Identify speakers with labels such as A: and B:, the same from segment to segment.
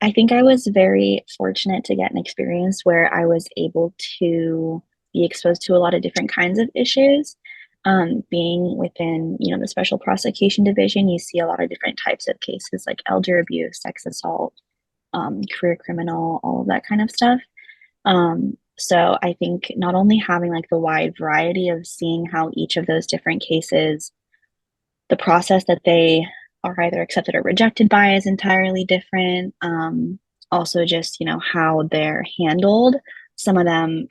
A: I think I was very fortunate to get an experience where I was able to be exposed to a lot of different kinds of issues. Being within, the special prosecution division, you see a lot of different types of cases like elder abuse, sex assault, career criminal, all of that kind of stuff. So I think not only having like the wide variety of seeing how each of those different cases, the process that they are either accepted or rejected by is entirely different. Also, just, how they're handled. Some of them,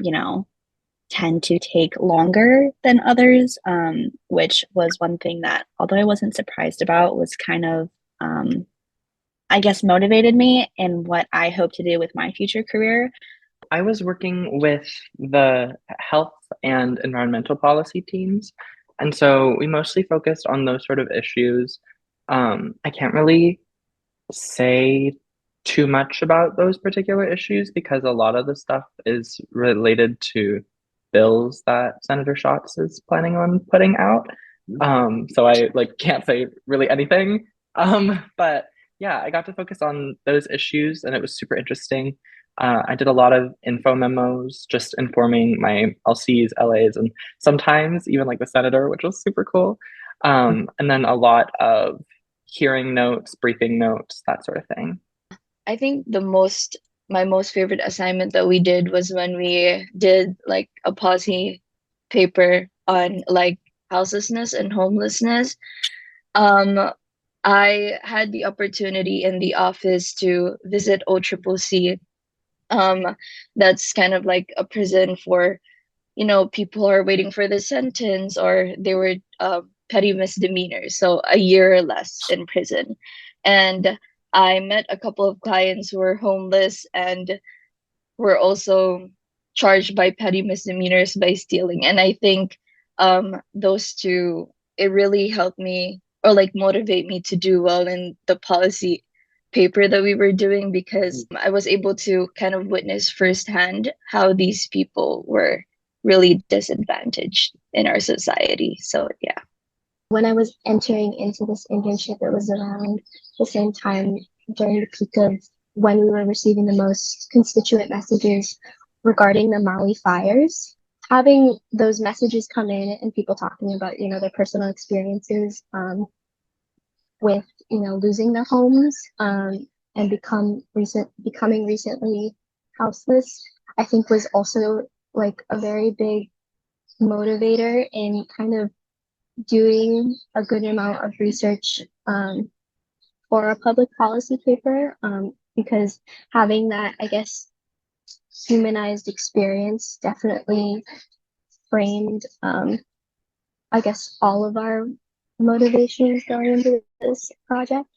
A: tend to take longer than others, which was one thing that, although I wasn't surprised about, was kind of, I guess, motivated me in what I hope to do with my future career.
B: I was working with the health and environmental policy teams. And so we mostly focused on those sort of issues. I can't really say too much about those particular issues because a lot of the stuff is related to bills that Senator Schatz is planning on putting out. So I like can't say really anything. But yeah, I got to focus on those issues and it was super interesting. I did a lot of info memos, just informing my LCs, LAs, and sometimes even like the senator, which was super cool. And then a lot of hearing notes, briefing notes, that sort of thing.
C: I think my most favorite assignment that we did was when we did like a policy paper on like houselessness and homelessness. Um, I had the opportunity in the office to visit OCCC. That's kind of like a prison for, people are waiting for the sentence or they were petty misdemeanors, so a year or less in prison. And I met a couple of clients who were homeless and were also charged by petty misdemeanors by stealing. And I think those two, it really helped me or like motivate me to do well in the policy paper that we were doing because I was able to kind of witness firsthand how these people were really disadvantaged in our society. So yeah.
D: When I was entering into this internship, it was around the same time during the peak of when we were receiving the most constituent messages regarding the Maui fires. Having those messages come in and people talking about, their personal experiences with, losing their homes and becoming recently houseless, I think was also like a very big motivator in kind of doing a good amount of research for a public policy paper because having that, I guess, humanized experience definitely framed, I guess, all of our motivations going into this project.